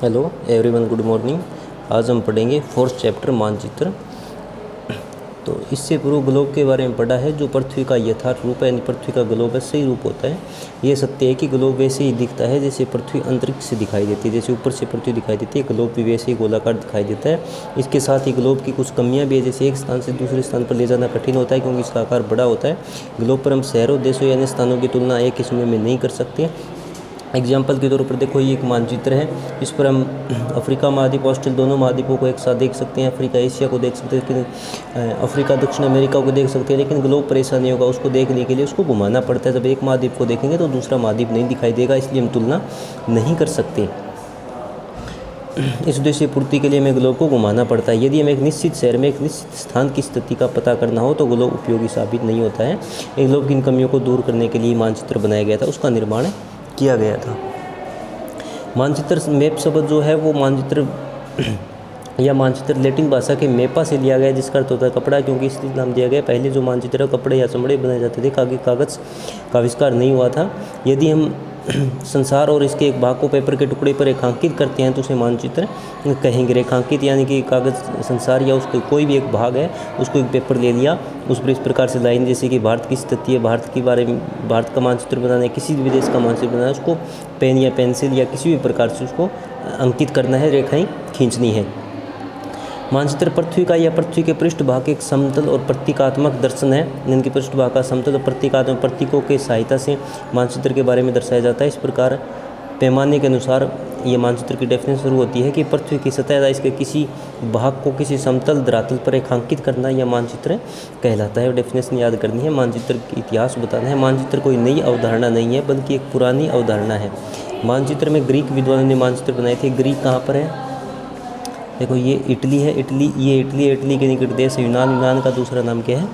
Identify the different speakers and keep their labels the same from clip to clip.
Speaker 1: Hello everyone, good morning. आज हम पढ़ेंगे फोर्थ चैप्टर मानचित्र। तो इससे पूर्व ग्लोब के बारे में पढ़ा है, जो पृथ्वी का यथार्थ रूप है, यानी पृथ्वी का ग्लोब है सही रूप होता है। ये सत्य है कि ग्लोब वैसे ही दिखता है जैसे पृथ्वी अंतरिक्ष से दिखाई देती है, जैसे ऊपर से पृथ्वी दिखाई देती है, ग्लोब भी वैसे ही गोलाकार दिखाई देता है। इसके साथ ही ग्लोब की कुछ कमियां भी है, जैसे एक स्थान से दूसरे स्थान पर ले जाना कठिन होता है क्योंकि इसका आकार बड़ा होता है। ग्लोब पर हम शहरों, देशों यानी स्थानों की तुलना एक ही समय में नहीं कर सकते। एग्जाम्पल के तौर पर देखो, ये एक मानचित्र है। इस पर हम अफ्रीका महाद्वीप, ऑस्ट्रेलिया दोनों महाद्वीपों को एक साथ देख सकते हैं। अफ्रीका एशिया को देख सकते हैं, लेकिन अफ्रीका दक्षिण अमेरिका को देख सकते हैं, लेकिन ग्लोब पर ऐसा नहीं होगा। उसको देखने के लिए उसको घुमाना पड़ता है। जब एक महाद्वीप को देखेंगे तो दूसरा महाद्वीप नहीं दिखाई देगा, इसलिए हम तुलना नहीं कर सकते। इस उद्देश्य पूर्ति के लिए हमें ग्लोब को घुमाना पड़ता है। यदि हमें एक निश्चित शहर में एक निश्चित स्थान की स्थिति का पता करना हो तो ग्लोब उपयोगी साबित नहीं होता है। एक ग्लोब की इन कमियों को दूर करने के लिए मानचित्र बनाया गया था, उसका निर्माण किया गया था। मानचित्र, मैप शब्द जो है वो मानचित्र या मानचित्र लैटिन भाषा के मैपा से लिया गया, जिसका अर्थ होता है कपड़ा, क्योंकि इसलिए नाम दिया गया। पहले जो मानचित्र कपड़े या चमड़े बनाए जाते थे, कागज़ का आविष्कार नहीं हुआ था। यदि हम संसार और इसके एक भाग को पेपर के टुकड़े पर रेखांकित करते हैं तो उसे मानचित्र कहेंगे। रेखांकित यानी कि कागज़, संसार या उसका कोई भी एक भाग है, उसको एक पेपर ले लिया, उस पर इस प्रकार से लाइन, जैसे कि भारत की स्थिति है, भारत के बारे में, भारत का मानचित्र बनाना है, किसी भी देश का मानचित्र बनाना है, उसको पेन या पेंसिल या किसी भी प्रकार से उसको अंकित करना है, रेखाएँ खींचनी है। मानचित्र पृथ्वी का या पृथ्वी के पृष्ठभाग एक समतल और प्रतीकात्मक दर्शन है। इनके पृष्ठभाग का समतल और प्रतीकात्मक प्रतीकों के सहायता से मानचित्र के बारे में दर्शाया जाता है। इस प्रकार पैमाने के अनुसार ये मानचित्र की डेफिनेशन शुरू होती है कि पृथ्वी की सतह या इसके किसी भाग को किसी समतल धरातल पर रेखांकित करना यह मानचित्र कहलाता है। डेफिनेशन याद करनी है, मानचित्र का इतिहास बताना है। मानचित्र कोई नई अवधारणा नहीं है, बल्कि एक पुरानी अवधारणा है। मानचित्र में ग्रीक विद्वानों ने मानचित्र बनाए थे। ग्रीक कहाँ पर है? देखो, ये इटली है। इटली के निकट देश है। यूनान का दूसरा नाम क्या है?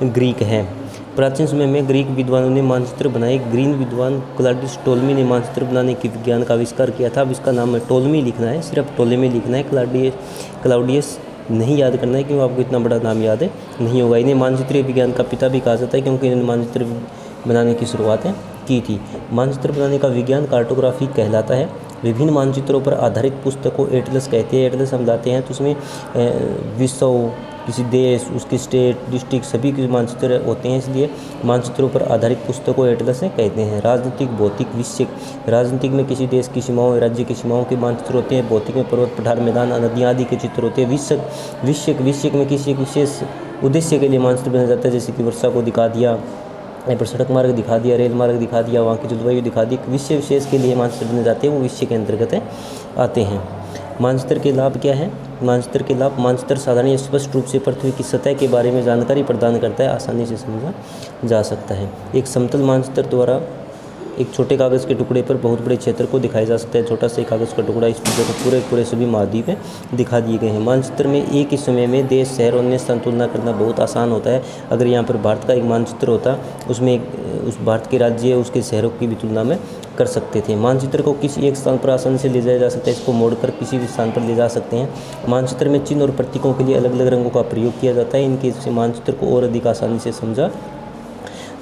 Speaker 1: ग्रीक है। प्राचीन समय में ग्रीक विद्वानों ने मानचित्र बनाए। ग्रीक विद्वान क्लॉडियस टोलेमी ने मानचित्र बनाने के विज्ञान का आविष्कार किया था। अब इसका नाम है टोलेमी लिखना है, सिर्फ टोलेमी लिखना है, क्लाउडियस नहीं याद करना है, क्योंकि आपको इतना बड़ा नाम याद है नहीं होगा। इन्हें मानचित्रीय विज्ञान का पिता भी कहा जाता है, क्योंकि इन्होंने मानचित्र बनाने की शुरुआत की थी। मानचित्र बनाने का विज्ञान कार्टोग्राफी कहलाता है। विभिन्न मानचित्रों पर आधारित पुस्तकों एटलस कहते हैं। एटलस हम लाते हैं तो उसमें विश्व, किसी देश, उसके स्टेट, डिस्ट्रिक्ट सभी के मानचित्र होते हैं, इसलिए मानचित्रों पर आधारित पुस्तकों एटलस कहते हैं। राजनीतिक, भौतिक, विषयक, राजनीतिक में किसी देश की सीमाओं, राज्य की सीमाओं के मानचित्र होते हैं। भौतिक में पर्वत, पठार, मैदान, नदियाँ आदि के चित्र होते हैं। विषयक में किसी एक विशेष उद्देश्य के लिए मानचित्र बनाया जाता है, जैसे कि वर्षा को दिखा दिया, यहाँ पर सड़क मार्ग दिखा दिया, रेल मार्ग दिखा दिया, वहाँ की जलवायु दिखा दी। विषय विशेष के लिए मानचित्र बने जाते हैं, वो विषय के अंतर्गत आते हैं। मानचित्र के लाभ क्या है? मानचित्र के लाभ, मानचित्र साधारण स्पष्ट रूप से पृथ्वी की सतह के बारे में जानकारी प्रदान करता है, आसानी से समझा जा सकता है। एक समतल मानचित्र द्वारा एक छोटे कागज़ के टुकड़े पर बहुत बड़े क्षेत्र को दिखाया जा सकता है। छोटा सा कागज़ का टुकड़ा, इस पर पूरे सभी महाद्वीप दिखा दिए गए हैं। मानचित्र में एक ही समय में देश, शहर और अन्य स्थान तुलना करना बहुत आसान होता है। अगर यहाँ पर भारत का एक मानचित्र होता, उसमें उस भारत के राज्य, उसके शहरों की भी तुलना में कर सकते थे। मानचित्र को किसी एक स्थान पर आसानी से ले जाया जा सकता है, इसको मोड़कर किसी भी स्थान पर ले जा सकते हैं। मानचित्र में चिन्ह और प्रतीकों के लिए अलग अलग रंगों का प्रयोग किया जाता है। इनके मानचित्र को और अधिक आसानी से समझा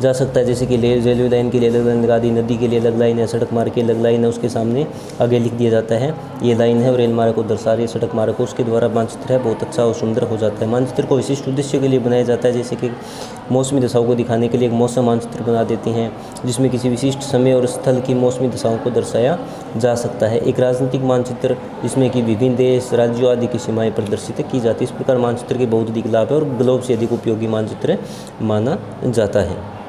Speaker 1: जा सकता है, जैसे कि रेलवे लाइन के लिए अलग लाइन लगा दी, नदी के लिए अलग लाइन है, सड़क मार्ग की अलग लाइन है, उसके सामने आगे लिख दिया जाता है ये लाइन है और रेल मार्ग को दर्शा रही है, सड़क मार्ग को, उसके द्वारा मानचित्र है बहुत अच्छा और सुंदर हो जाता है। मानचित्र को विशिष्ट उद्देश्य के लिए बनाया जाता है, जैसे कि मौसमी दशाओं को दिखाने के लिए एक मौसम मानचित्र बना देते हैं, जिसमें किसी विशिष्ट समय और स्थल की मौसमी दशाओं को दर्शाया जा सकता है। एक राजनीतिक मानचित्र, जिसमें कि विभिन्न देश, राज्यों आदि की सीमाएँ प्रदर्शित की जाती है। इस प्रकार मानचित्र के बहुत अधिक लाभ है और ग्लोब से अधिक उपयोगी मानचित्र माना जाता है।